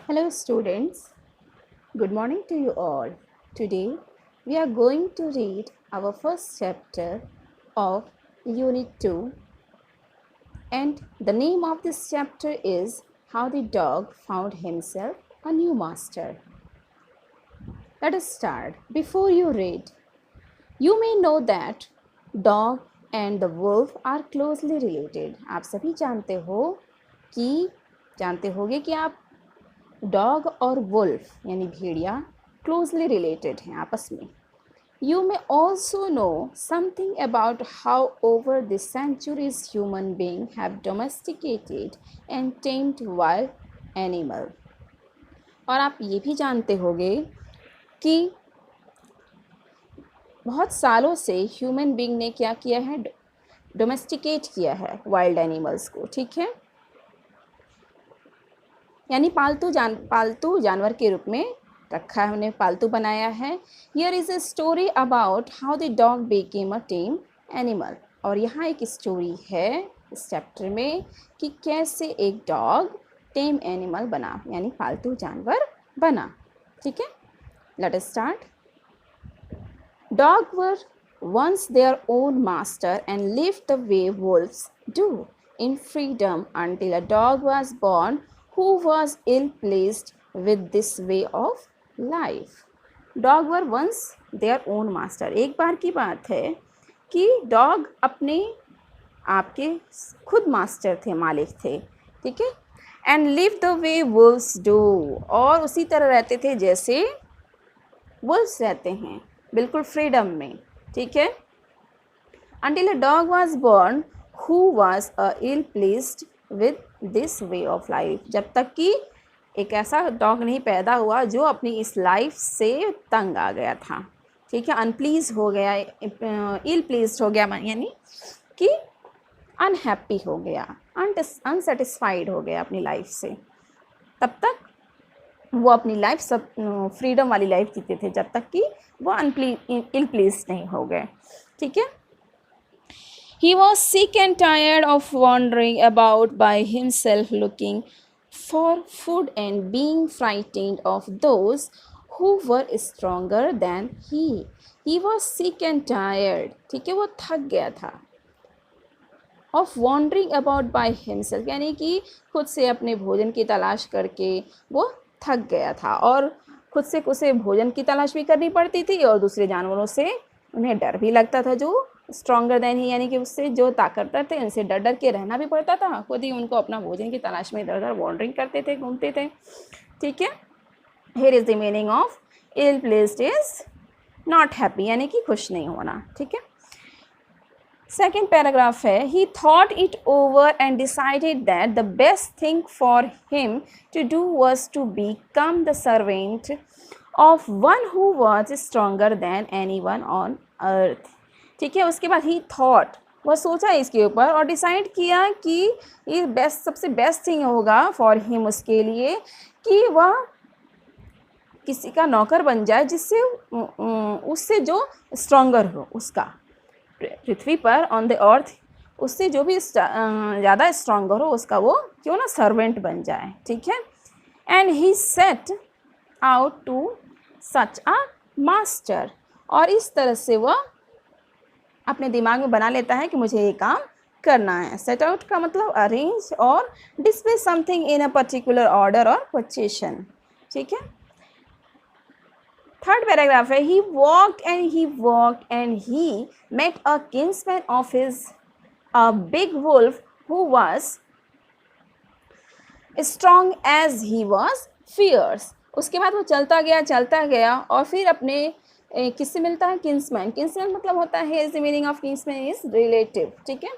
Hello students, good morning to you all. Today we are going to read our first chapter of Unit 2 and the name of this chapter is How the Dog Found Himself a New Master. Let us start. Before you read, you may know that dog and the wolf are closely related. आप सभी जानते होगे कि आप dog और wolf यानी भेड़िया closely related हैं आपस में. You may also know something about how over the centuries human beings have domesticated and tamed wild animal. और आप ये भी जानते होंगे कि बहुत सालों से ह्यूमन बीइंग ने क्या किया है, डोमेस्टिकेट किया है वाइल्ड एनिमल्स को. ठीक है, यानी पालतू जानवर के रूप में रखा है, उन्हें पालतू बनाया है. Here is a story about how the dog became a time animal. और यहाँ एक स्टोरी है इस चैप्टर में कि कैसे एक डॉग टेम एनिमल बना, यानी पालतू जानवर बना. ठीक है, let us start. Dog were once their own master and lived the way wolves do, in freedom until a dog was born who was ill pleased with this way of life. Dog were once their own master. एक बार की बात है कि dog अपने आपके खुद master थे, मालिक थे. ठीक है, and live the way Wolves do, और उसी तरह रहते थे जैसे वुल्व्स रहते हैं, बिल्कुल फ्रीडम में. ठीक है, until a dog was born who was ill pleased with this way of life. जब तक कि एक ऐसा डॉग नहीं पैदा हुआ जो अपनी इस लाइफ से तंग आ गया था. ठीक है, अनप्लीज हो गया, इल प्लीज हो गया, यानी कि अनहैप्पी हो गया, अनसेटिस्फाइड हो गया अपनी लाइफ से. तब तक वो अपनी लाइफ सब फ्रीडम वाली लाइफ जीते थे जब तक कि वो इल प्लीज नहीं हो गए. ठीक है, he was sick and tired of wandering about by himself looking for food and being frightened of those who were stronger than he. He was sick and tired. ठीक है, वो थक गया था. of wandering about by himself, यानी कि खुद से अपने भोजन की तलाश करके वो थक गया था, और खुद से उसे भोजन की तलाश भी करनी पड़ती थी और दूसरे जानवरों से उन्हें डर भी लगता था जो स्ट्रॉन्गर देन ही, यानी कि उससे जो ताकतवर थे उनसे डर डर के रहना भी पड़ता था. खुद ही उनको अपना भोजन की तलाश में इधर उधर वॉन्डरिंग करते थे, घूमते थे. ठीक है, here is the meaning of ill placed is not happy, यानी कि खुश नहीं होना. ठीक है, सेकेंड पैराग्राफ है, he thought it over and decided that the best thing for him to do was to become the servant of one who was stronger than anyone on earth. ठीक है, उसके बाद ही thought, वह सोचा इसके ऊपर और डिसाइड किया कि ये सबसे बेस्ट थिंग होगा फॉर हिम, उसके लिए, कि वह किसी का नौकर बन जाए जिससे उससे जो स्ट्रॉन्गर हो, उसका पृथ्वी पर ऑन द अर्थ उससे जो भी ज़्यादा स्ट्रॉन्गर हो उसका वो क्यों ना सर्वेंट बन जाए. ठीक है, and he set out to such a master, और इस तरह से वह अपने दिमाग में बना लेता है कि मुझे ये काम करना है. सेट आउट का मतलब अरेंज और display something in a particular order और पोजीशन. ठीक है, थर्ड पैराग्राफ है, he walked and he met a kinsman of his, a big wolf who was strong as he was fierce. उसके बाद वो चलता गया और फिर अपने किससे मिलता है, किंग्समैन. किंग्समैन मतलब होता है, is the meaning of Kingsman is relative. ठीक है,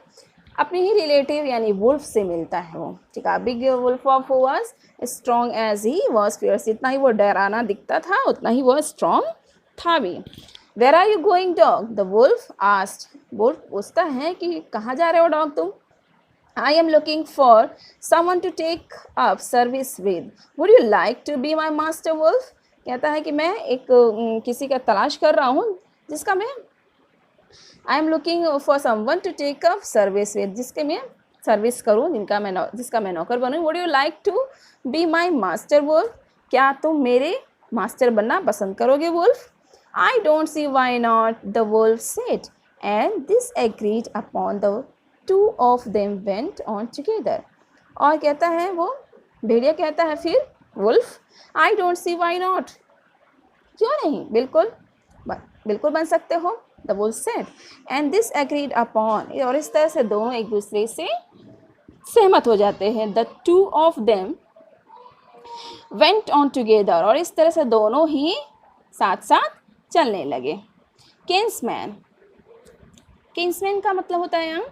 अपने ही रिलेटिव यानी वुल्फ से मिलता है वो. ठीक है, big wolf of was strong as he was fierce, जितना ही वो डराना दिखता था उतना ही वो स्ट्रॉन्ग था भी. Where are you going dog, the wolf asked. Wolf पूछता है कि कहाँ जा रहे हो डॉग तुम. I am looking for someone to take up service with. Would you like to be my master wolf? कहता है कि मैं एक किसी का तलाश कर रहा हूँ जिसका मैं I am looking for someone to take up service with, जिसके मैं सर्विस करूँ, जिसका मैं नौकर बनूँ। Would you like to be my master wolf? क्या तुम मेरे मास्टर बनना पसंद करोगे wolf? I don't see why not, the wolf said, and this agreed upon the two of them went on together. और कहता है वो भेड़िया कहता है फिर wolf, I don't see why not, क्यों नहीं, बिल्कुल बन सकते हो। The wolf said, and this agreed upon, और इस तरह से दोनों एक दूसरे से सहमत हो जाते हैं। The two of them went on together, और इस तरह से दोनों ही साथ साथ चलने लगे। किंग्समैन, किंग्समैन का मतलब होता है यहाँ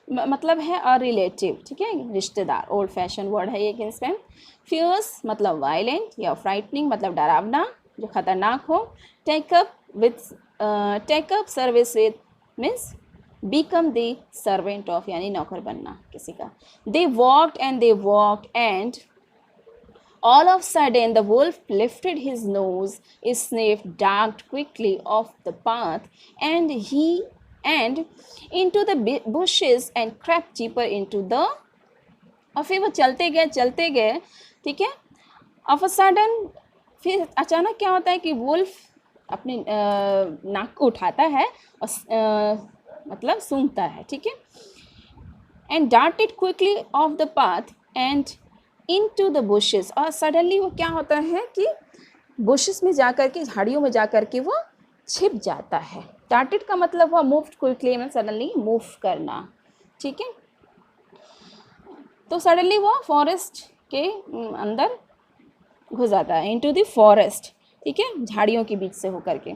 मतलब है अ रिलेटिव, ठीक है, रिश्तेदार, ओल्ड फैशन वर्ड है ये किंग्समैन। फियर्स मतलब वायलेंट या फ्राइटनिंग मतलब डरावना, जो खतरनाक हो। Take up service with means become the servant of, यानी नौकर बनना किसी का। They walked and all of a sudden the wolf lifted his nose, sniffed, ducked quickly off the path, and into the bushes and crept deeper into the, और फिर वो चलते गए, ठीक है। ऑफ अ सडन, फिर अचानक क्या होता है कि वुल्फ अपनी नाक को उठाता है और मतलब सूंघता है, ठीक है। And darted quickly off the path and into the bushes, और सडनली वो क्या होता है कि बुशेस में जाकर के, झाड़ियों में जाकर के वो छिप जाता है। darted का मतलब हुआ मूव्ड क्विकली, में सडनली मूव करना, ठीक है। तो सडनली वो फॉरेस्ट के अंदर घुस जाता है, इनटू द फॉरेस्ट, ठीक है, झाड़ियों के बीच से होकर के।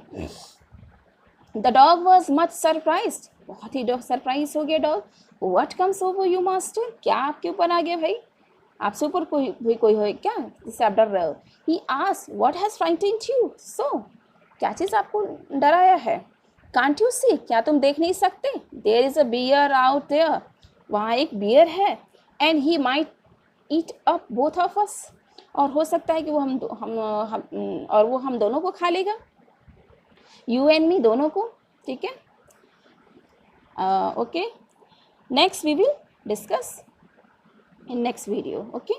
The dog was much surprised, बहुत ही सरप्राइज हो गया dog. What comes over you master, क्या आपके ऊपर आ गया भाई, आपसे ऊपर कोई हो क्या जिससे आप डर रहे हो। He asked what has frightened you so, क्या चीज़ आपको डराया है। कांट यू सी, क्या तुम देख नहीं सकते। There is a bear out there, वहाँ एक बियर है। And he might eat up both of us, और हो सकता है कि वो हम दोनों को खा लेगा, यू एंड मी, दोनों को, ठीक है। Okay, next we will discuss in next video. Okay.